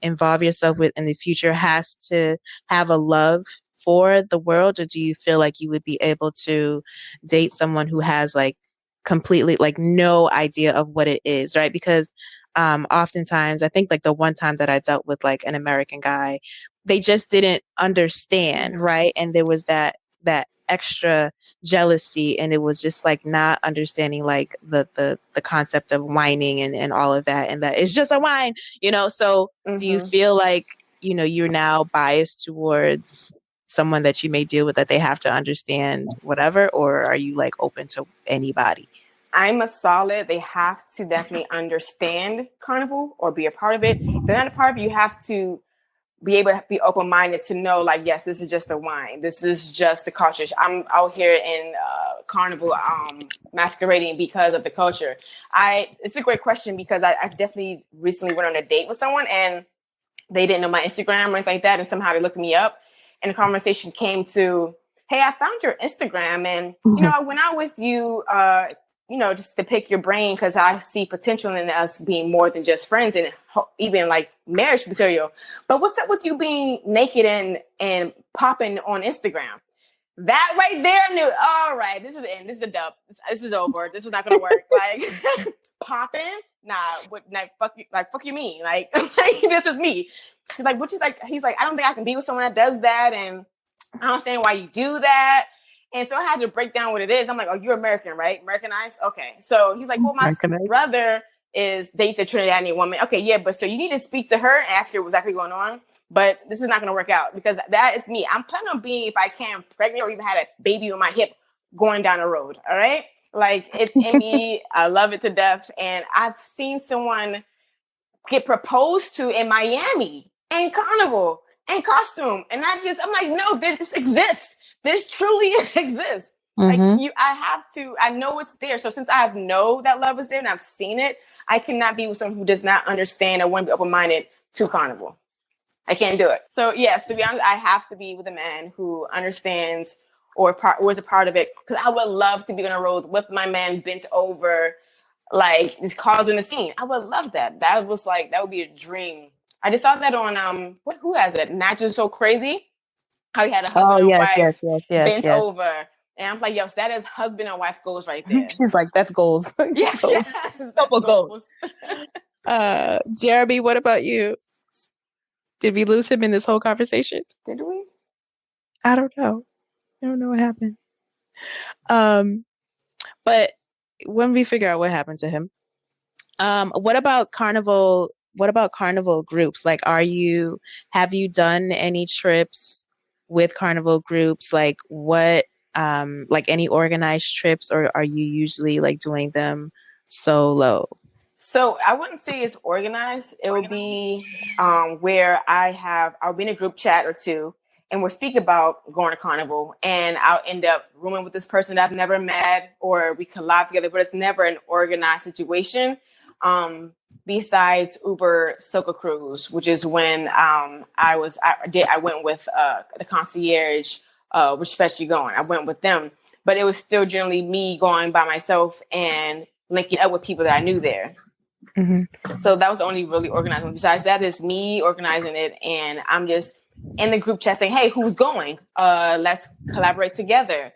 involve yourself with in the future has to have a love for the world, or do you feel like you would be able to date someone who has like completely like no idea of what it is, right? Because oftentimes I think like the one time that I dealt with like an American guy, they just didn't understand,
Mm-hmm.
right? And there was that extra jealousy, and it was just like not understanding like the concept of whining and all of that, and that it's just a whine, so do you
Mm-hmm.
feel like, you're now biased towards someone that you may deal with, that they have to understand whatever, or are you like open to anybody?
I'm a solid. They have to definitely understand Carnival or be a part of it. If they're not a part of it, you have to be able to be open minded to know, like, yes, this is just a wine. This is just the culture. I'm out here in Carnival masquerading because of the culture. It's a great question because I definitely recently went on a date with someone and they didn't know my Instagram or anything like that, and somehow they looked me up, and the conversation came to, "Hey, I found your Instagram, and I went out with you, just to pick your brain because I see potential in us being more than just friends and even like marriage material. But what's up with you being naked and popping on Instagram?" That right there, I knew, all right, this is the end. This is the dub. This is over. This is not gonna work. Like popping, nah. What? Like fuck you. Like fuck you mean? Like, like this is me. He's like, which is like, he's like, I don't think I can be with someone that does that, and I don't understand why you do that. And so I had to break down what it is. I'm like, oh, you're American, right? Americanized? Okay. So he's like, well, my brother is dates a Trinidadian woman. Okay, yeah, but so you need to speak to her and ask her what's exactly going on. But this is not going to work out because that is me. I'm planning on being, if I can, pregnant or even had a baby on my hip going down the road. All right. Like it's in me. I love it to death. And I've seen someone get proposed to in Miami and Carnival and costume. And I'm like, no, this exists. This truly exists. Like
Mm-hmm.
I know it's there. So since I know that love is there and I've seen it, I cannot be with someone who does not understand or want to be open-minded to Carnival. I can't do it. So yes, to be honest, I have to be with a man who understands or is a part of it. Because I would love to be on a road with my man bent over, like just causing a scene. I would love that. That would be a dream. I just saw that on who has it? Natural So Crazy. How he had a
Oh,
husband and
yes, yes,
wife
yes, yes,
bent
yes.
over. And I'm like, yo, so that is husband and wife goals right there.
She's like, that's goals.
Yeah,
Goals.
yes, that's
Couple goals.
goals.
Jeremy, what about you? Did we lose him in this whole conversation?
Did we?
I don't know. I don't know what happened. But when we figure out what happened to him, what about carnival? What about carnival groups? Like, have you done any trips with carnival groups? Like what, like any organized trips, or are you usually like doing them solo?
So I wouldn't say it's organized. It would be where I'll be in a group chat or two, and we'll speak about going to Carnival, and I'll end up rooming with this person that I've never met, or we collab together, but it's never an organized situation. Besides Uber Soca Cruise, which is when I went with the concierge, which fetch you going. I went with them, but it was still generally me going by myself and linking up with people that I knew there.
Mm-hmm.
So that was the only really organized one. Besides that, is me organizing it, and I'm just in the group chat saying, "Hey, who's going? Let's collaborate together."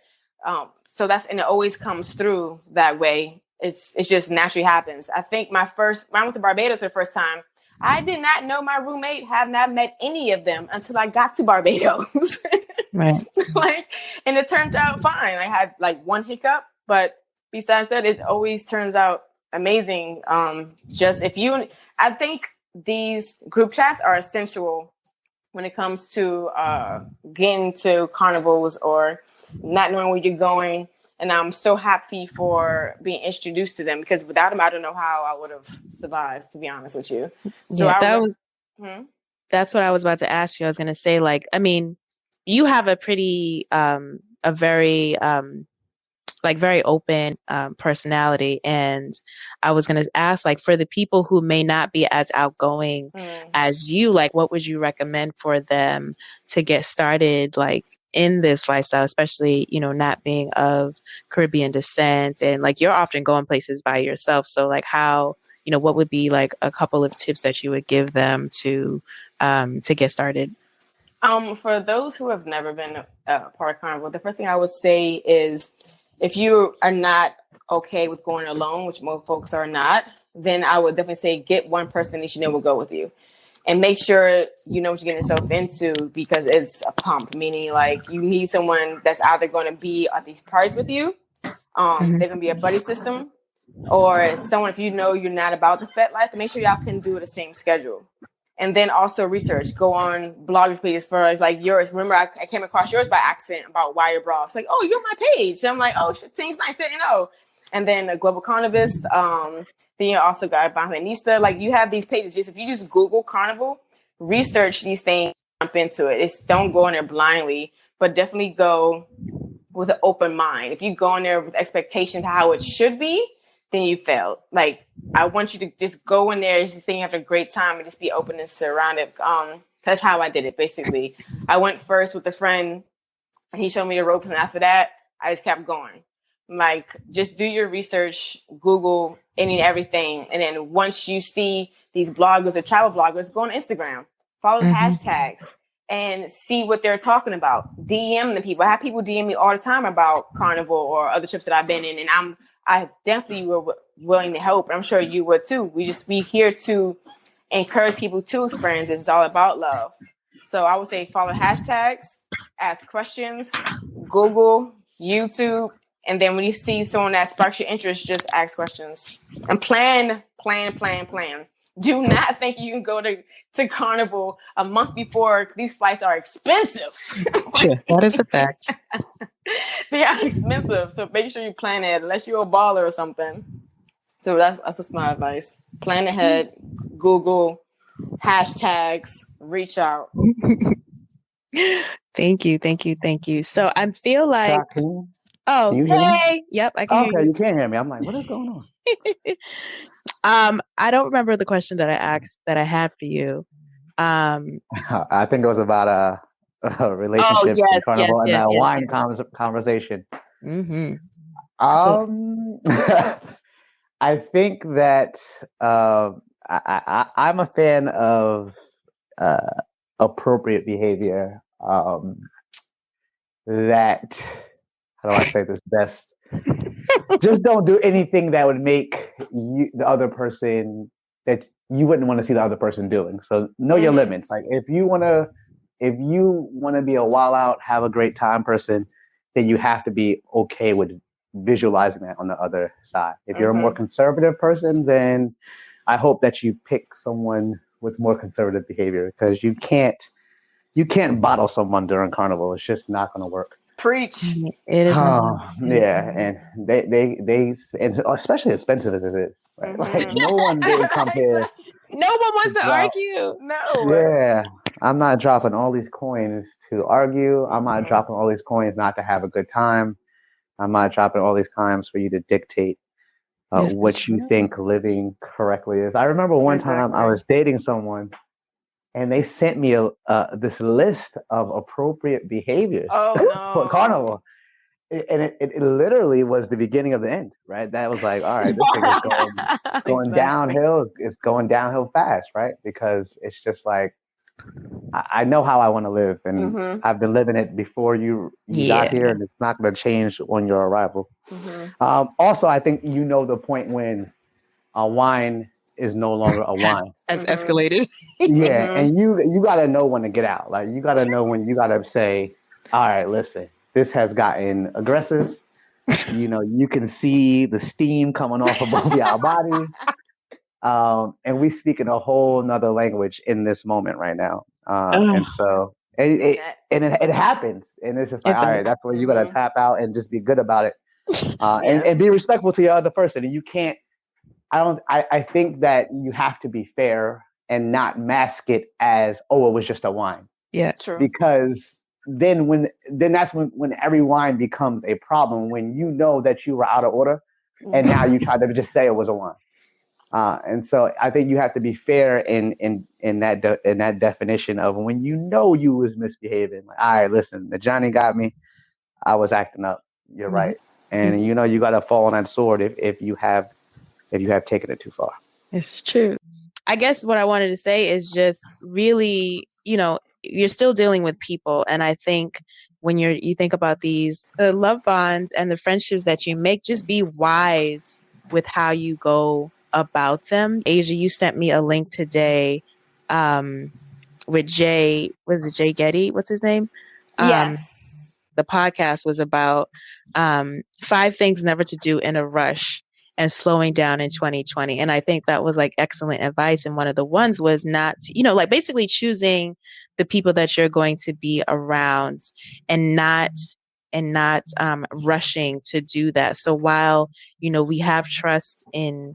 So and it always comes through that way. It's just naturally happens. I think when I went to Barbados for the first time, I did not know my roommate, have not met any of them until I got to Barbados.
Right.
Like, and it turned out fine. I had like one hiccup, but besides that, it always turns out amazing. Just if you, I think these group chats are essential when it comes to getting to carnivals or not knowing where you're going. And I'm so happy for being introduced to them, because without them, I don't know how I would have survived, to be honest with you. So
Yeah,
hmm?
that's what I was about to ask you. I was going to say, like, I mean, you have a pretty, a very, like very open personality. And I was going to ask, like, for the people who may not be as outgoing as you, like, what would you recommend for them to get started, like, in this lifestyle, especially, you know, not being of Caribbean descent, and like you're often going places by yourself. So like how, you know, what would be like a couple of tips that you would give them to get started?
For those who have never been a part of Carnival, the first thing I would say is, if you are not okay with going alone, which most folks are not, then I would definitely say get one person that you know will go with you. And make sure you know what you're getting yourself into, because it's a pump, meaning like you need someone that's either going to be at these parties with you, they're going to be a buddy system, or someone, if you know you're not about the Fet life, make sure y'all can do the same schedule. And then also research, go on blogging pages for us, like yours. Remember, I came across yours by accident about why you're bra. It's like, oh, you're my page. I'm like, oh, shit, Tingz nice, didn't know. And then a Global Carnivist. Then you also got Banjanista. Like, you have these pages. Just if you just Google Carnival, research these things, jump into it. It's don't go in there blindly, but definitely go with an open mind. If you go in there with expectations to how it should be, then you failed. Like, I want you to just go in there and just think you have a great time and just be open and surrounded. That's how I did it, basically. I went first with a friend, and he showed me the ropes, and after that, I just kept going. Like, just do your research, Google any and everything, and then once you see these bloggers or travel bloggers, go on Instagram, follow the hashtags, and see what they're talking about. DM the people. I have people DM me all the time about Carnival or other trips that I've been in, and I definitely were willing to help. I'm sure you would too. We here to encourage people to experience it. It's all about love. So I would say follow hashtags, ask questions, Google, YouTube, and then when you see someone that sparks your interest, just ask questions and plan. Do not think you can go to Carnival a month before. These flights are expensive.
Sure, that is a fact.
They are expensive, so make sure you plan it, unless you're a baller or something. So that's just my advice. Plan ahead, Google, hashtags, reach out.
Thank you. So I feel like,
Can you hear me?
Yep, I can hear
Okay,
you.
you can't hear me. I'm like, what is going on?
I don't remember the question that I asked that I had for you.
I think it was about relationships in Carnival and that wine conversation.
Mm-hmm.
I think that I'm a fan of appropriate behavior. That, how do I say this best? Just don't do anything that would make the other person that you wouldn't want to see the other person doing. So know your limits. Like if you wanna be a wild out, have a great time person, then you have to be okay with visualizing that on the other side. If you're a more conservative person, then I hope that you pick someone with more conservative behavior, because you can't bottle someone during Carnival. It's just not going to work.
Preach.
It is.
Yeah, and they and especially expensive as it is, right? Like no one would come here.
No one wants to argue.
No.
Yeah, I'm not dropping all these coins to argue. I'm not dropping all these coins not to have a good time. I'm not dropping all these coins for you to dictate what you think living correctly is. I remember one time I was dating someone, and they sent me this list of appropriate behaviors for Carnival. And it literally was the beginning of the end, right? That was like, all right, this thing is going downhill. It's going downhill fast, right? Because it's just like, I know how I want to live, and I've been living it before you got here, and it's not going to change on your arrival. Also, I think the point when a wine is no longer a wine.
Has escalated.
Yeah, and you gotta know when to get out. Like you gotta know when you gotta say, all right, listen, this has gotten aggressive. You know, you can see the steam coming off of both our bodies. And we speak in a whole nother language in this moment right now. And
Oh,
so it happens. And it's just like,
it
all
does.
right, that's where you gotta tap out and just be good about it. And be
Yes.
respectful to your other person. And you can't I think that you have to be fair and not mask it as, oh, it was just a wine.
Yeah.
True.
Because then that's when every wine becomes a problem, when you know that you were out of order and now you try to just say it was a wine. And so I think you have to be fair in that definition of when you know you was misbehaving. Like, all right, listen, the Johnny got me. I was acting up. You're
Mhm.
right, and you know you got to fall on that sword if you have taken it too far.
It's true. I guess what I wanted to say is just really, you're still dealing with people. And I think when you think about these love bonds and the friendships that you make, just be wise with how you go about them. Asia, you sent me a link today with Jay, was it Jay Getty? What's his name?
Yes.
The podcast was about 5 things never to do in a rush and slowing down in 2020. And I think that was like excellent advice. And one of the ones was not, like basically choosing the people that you're going to be around and not rushing to do that. So while, we have trust in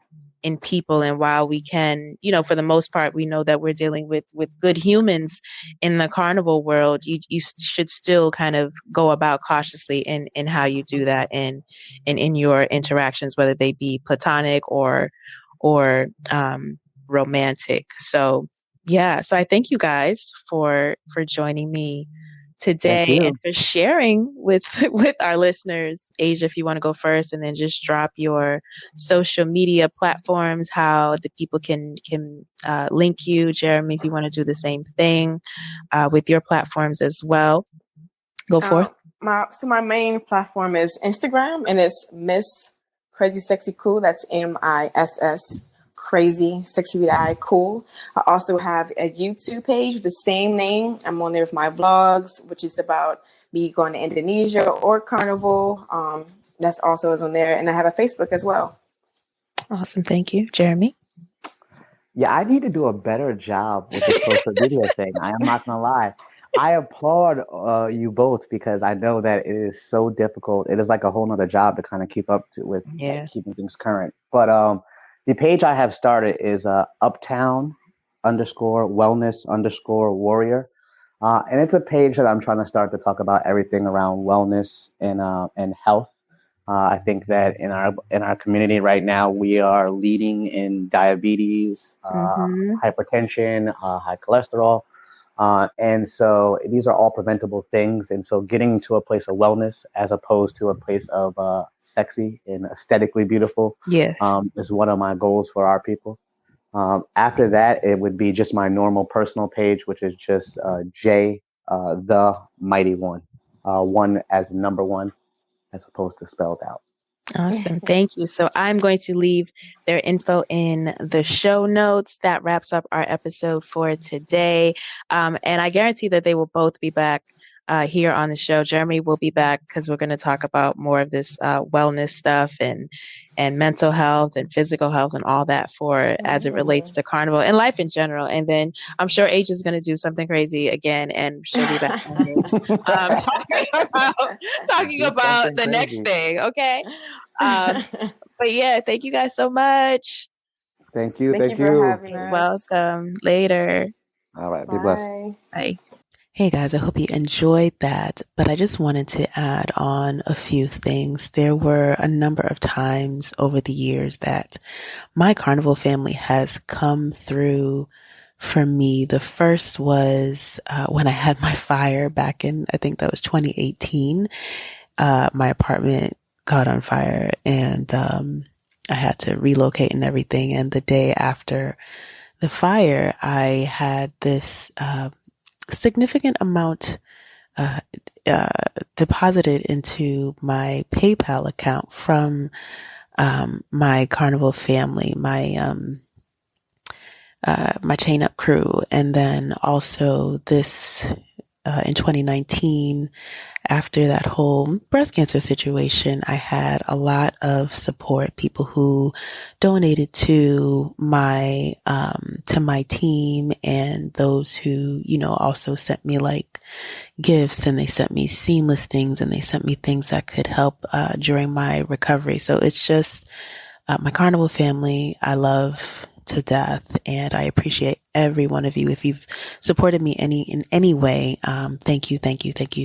people, and while we can, for the most part, we know that we're dealing with good humans in the carnival world, you should still kind of go about cautiously in how you do that in your interactions, whether they be platonic or romantic. So yeah, so I thank you guys for joining me
Thank
today and
you.
for sharing with with our listeners. Asia, if you want to go first, and then just drop your social media platforms, how the people can link you. Jeremy, if you want to do the same thing with your platforms as well, go forth.
My main platform is Instagram, and it's Miss Crazy Sexy Cool. That's MISS Crazy Sexy with I Cool. I also have a YouTube page with the same name. I'm on there with my vlogs, which is about me going to Indonesia or Carnival. That's also is on there, and I have a Facebook as well.
Awesome, thank you, Jeremy.
Yeah, I need to do a better job with the social media thing. I am not gonna lie. I applaud you both because I know that it is so difficult. It is like a whole nother job to kind of keep up to with like
Yeah.
keeping things current. But the page I have started is uptown underscore wellness underscore warrior. And it's a page that I'm trying to start to talk about everything around wellness and health. I think that in our community right now, we are leading in diabetes,
Mm-hmm.
hypertension, high cholesterol, and so these are all preventable things. And so, getting to a place of wellness as opposed to a place of sexy and aesthetically beautiful
Yes.
is one of my goals for our people. After that, it would be just my normal personal page, which is just J, the Mighty One, one as number one, as opposed to spelled out.
Awesome. Thank you. So I'm going to leave their info in the show notes. That wraps up our episode for today. And I guarantee that they will both be back here on the show. Jeremy will be back because we're going to talk about more of this wellness stuff and mental health and physical health and all that for as it relates to Carnival and life in general. And then I'm sure H is going to do something crazy again, and she'll be back talking about the next thing. Okay. But yeah, thank you guys so much.
Thank you.
Thank you for having us.
Welcome. Later.
All right. Be blessed.
Bye. Hey guys, I hope you enjoyed that, but I just wanted to add on a few things. There were a number of times over the years that my Carnival family has come through for me. The first was when I had my fire back in, I think that was 2018. My apartment caught on fire and I had to relocate and everything. And the day after the fire, I had this significant amount deposited into my PayPal account from my Carnival family. My my Chain Up crew. And then also this in 2019, after that whole breast cancer situation, I had a lot of support, people who donated to my team, and those who, also sent me like gifts, and they sent me seamless things, and they sent me things that could help during my recovery. So it's just my Carnival family I love to death, and I appreciate every one of you. If you've supported me in any way, thank you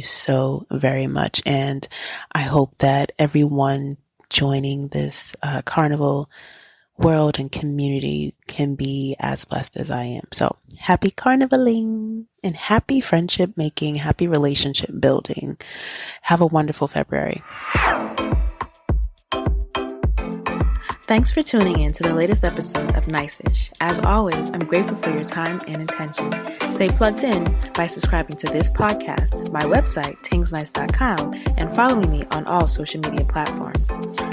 so very much. And I hope that everyone joining this Carnival world and community can be as blessed as I am. So happy carnivaling and happy friendship making, happy relationship building. Have a wonderful February. Thanks for tuning in to the latest episode of Nice-ish. As always, I'm grateful for your time and attention. Stay plugged in by subscribing to this podcast, my website, tingznice.com, and following me on all social media platforms.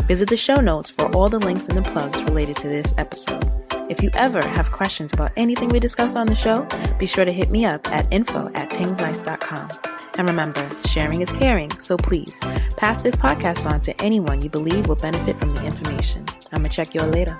Visit the show notes for all the links and the plugs related to this episode. If you ever have questions about anything we discuss on the show, be sure to hit me up at info@tingznice.com. And remember, sharing is caring, so please pass this podcast on to anyone you believe will benefit from the information. I'm going to check you all later.